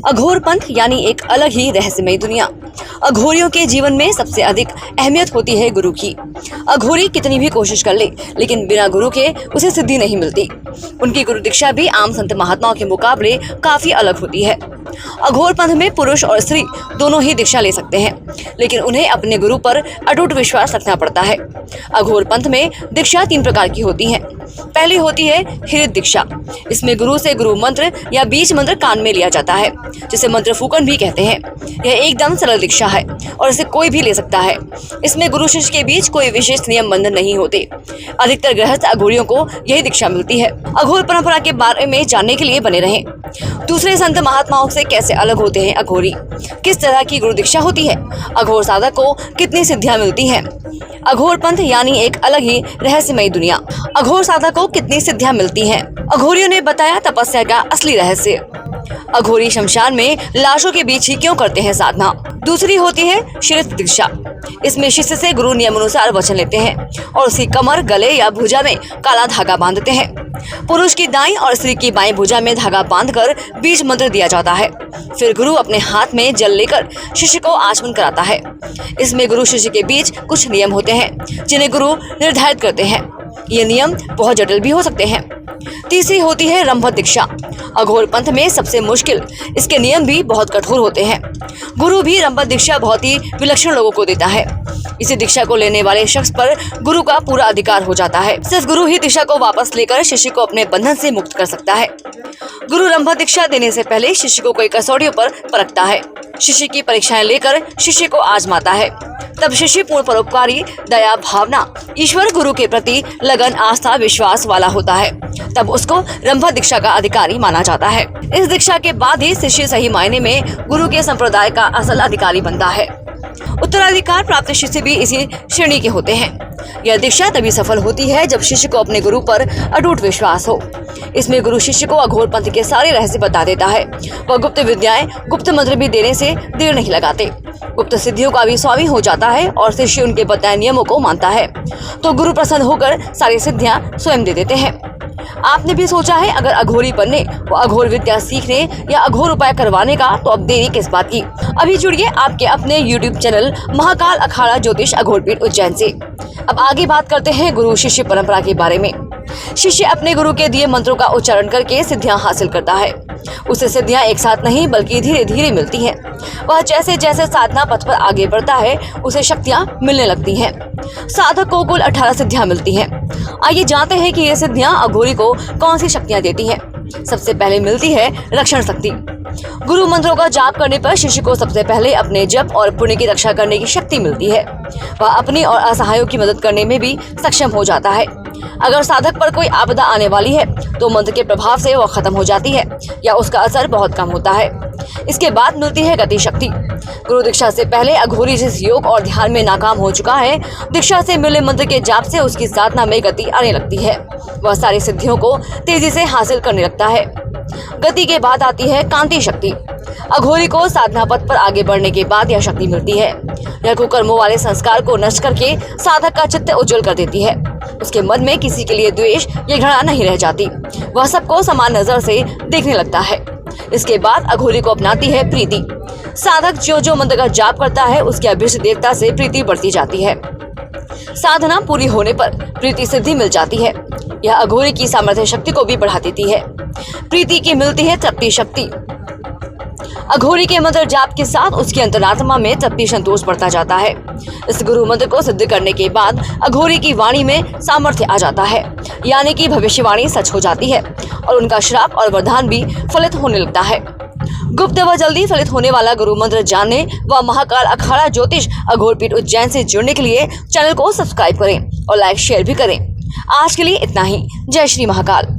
अघोर पंथ यानी एक अलग ही रहस्यमय दुनिया। अघोरियों के जीवन में सबसे अधिक अहमियत होती है गुरु की। अघोरी कितनी भी कोशिश कर ले, लेकिन बिना गुरु के उसे सिद्धि नहीं मिलती। उनकी गुरु दीक्षा भी आम संत महात्माओं के मुकाबले काफी अलग होती है। अघोर पंथ में पुरुष और स्त्री दोनों ही दीक्षा ले सकते हैं, लेकिन उन्हें अपने गुरु पर अटूट विश्वास रखना पड़ता है। अघोर पंथ में दीक्षा 3 प्रकार की होती है। पहली होती है हृद दीक्षा। इसमें गुरु से गुरु मंत्र या बीज मंत्र कान में लिया जाता है, जिसे मंत्र फूकन भी कहते हैं। यह एकदम सरल दीक्षा है और इसे कोई भी ले सकता है। इसमें गुरु शिष्य के बीच कोई विशेष नियम बंधन नहीं होते। अधिकतर गृहस्थ अघोरियों को यही दीक्षा मिलती है। अघोर परंपरा के बारे में जानने के लिए बने रहें। दूसरे संत महात्माओं से कैसे अलग होते हैं अघोरी, किस तरह की गुरु दीक्षा होती है, अघोर साधक को कितनी सिद्धियां मिलती हैं। अघोर पंथ यानी एक अलग ही रहस्यमय दुनिया। अघोर साधक को कितनी सिद्धियां मिलती हैं। अघोरियों ने बताया तपस्या का असली रहस्य। अघोरी शमशान में लाशों के बीच ही क्यों करते हैं साधना। दूसरी होती है शिरस्त्र दीक्षा। इसमें शिष्य से गुरु नियमानुसार वचन लेते हैं और उसकी कमर, गले या भुजा में काला धागा बांधते हैं। पुरुष की दाईं और स्त्री की बाईं भुजा में धागा बांधकर बीज मंत्र दिया जाता है। फिर गुरु अपने हाथ में जल लेकर शिष्य को आचमन कराता है। इसमें गुरु शिष्य के बीच कुछ नियम होते हैं जिन्हें गुरु निर्धारित करते हैं। ये नियम बहुत जटिल भी हो सकते हैं। तीसरी होती है रंभत दीक्षा। अघोर पंथ में सबसे मुश्किल, इसके नियम भी बहुत कठोर होते हैं। गुरु भी रंभत दीक्षा बहुत ही विलक्षण लोगों को देता है। इसी दीक्षा को लेने वाले शख्स पर गुरु का पूरा अधिकार हो जाता है। सिर्फ गुरु ही दीक्षा को वापस लेकर शिष्य को अपने बंधन से मुक्त कर सकता है। गुरु रंभत दीक्षा देने से पहले शिष्य को कई कसौटियों पर परखता है। शिष्य की परीक्षाएं लेकर शिष्य को आजमाता है। तब शिष्य पूर्ण परोपकारी, दया भावना, ईश्वर गुरु के प्रति लगन, आस्था, विश्वास वाला होता है। तब उसको रंभत दीक्षा का अधिकारी माना जाता है। इस दीक्षा के बाद ही शिष्य सही मायने में गुरु के संप्रदाय का असल अधिकारी बनता है। उत्तराधिकार प्राप्त शिष्य भी इसी श्रेणी के होते हैं। यह दीक्षा तभी सफल होती है जब शिष्य को अपने गुरु पर अटूट विश्वास हो। इसमें गुरु शिष्य को अघोर पंथ के सारे रहस्य बता देता है। वह गुप्त विद्याएं, गुप्त मंत्र भी देने से देर नहीं लगाते। गुप्त सिद्धियों का भी स्वामी हो जाता है और शिष्य उनके बताए नियमों को मानता है तो गुरु प्रसन्न होकर सारी सिद्धियां स्वयं दे देते हैं। आपने भी सोचा है अगर अघोरी बनने व अघोर विद्या सीखने या अघोर उपाय करवाने का, तो अब देरी किस बात की। अभी जुड़िए आपके अपने YouTube चैनल महाकाल अखाड़ा ज्योतिष अघोरपीठ उज्जैन से। अब आगे बात करते हैं गुरु शिष्य परंपरा के बारे में। शिष्य अपने गुरु के दिए मंत्रों का उच्चारण करके सिद्धियां हासिल करता है। उसे सिद्धियां एक साथ नहीं बल्कि धीरे धीरे मिलती हैं। वह जैसे जैसे साधना पथ पर आगे बढ़ता है उसे शक्तियां मिलने लगती हैं। साधक को कुल 18 सिद्धियां मिलती हैं। आइए जानते हैं कि ये सिद्धियां अघोरी को कौन सी शक्तियां देती हैं। सबसे पहले मिलती है रक्षण शक्ति। गुरु मंत्रों का जाप करने पर शिष्य को सबसे पहले अपने जप और पुण्य की रक्षा करने की शक्ति मिलती है। वह अपनी और असहायों की मदद करने में भी सक्षम हो जाता है। अगर साधक पर कोई आपदा आने वाली है तो मंत्र के प्रभाव से वह खत्म हो जाती है या उसका असर बहुत कम होता है। इसके बाद मिलती है गति शक्ति। गुरु दीक्षा से पहले अघोरी जिस योग और ध्यान में नाकाम हो चुका है, दीक्षा से मिले मंत्र के जाप से उसकी साधना में गति आने लगती है। वह सारी सिद्धियों को तेजी से हासिल करने लगता है। गति के बाद आती है कांति शक्ति। अघोरी को साधना पथ पर आगे बढ़ने के बाद यह शक्ति मिलती है। यह कुकर्मों वाले संस्कार को नष्ट करके साधक का चित्त उज्जवल कर देती है। उसके मन में किसी के लिए द्वेष या घृणा नहीं रह जाती। वह सबको समान नजर से देखने लगता है। इसके बाद अघोरी को अपनाती है प्रीति। साधक जो मंत्र का जाप करता है उसके अभिष्ट देवता से प्रीति बढ़ती जाती है। साधना पूरी होने पर प्रीति सिद्धि मिल जाती है। यह अघोरी की सामर्थ्य शक्ति को भी बढ़ा देती है। प्रीति की मिलती है तृप्ति शक्ति। अघोरी के मंत्र जाप के साथ उसकी अंतरात्मा में तृप्ति संतोष बढ़ता जाता है। इस गुरु मंत्र को सिद्ध करने के बाद अघोरी की वाणी में सामर्थ्य आ जाता है, यानी कि भविष्यवाणी सच हो जाती है और उनका श्राप और वरदान भी फलित होने लगता है। गुप्त व जल्दी फलित होने वाला गुरु मंत्र जानने व महाकाल अखाड़ा ज्योतिष अघोरपीठ उज्जैन से जुड़ने के लिए चैनल को सब्सक्राइब करें और लाइक शेयर भी करें। आज के लिए इतना ही। जय श्री महाकाल।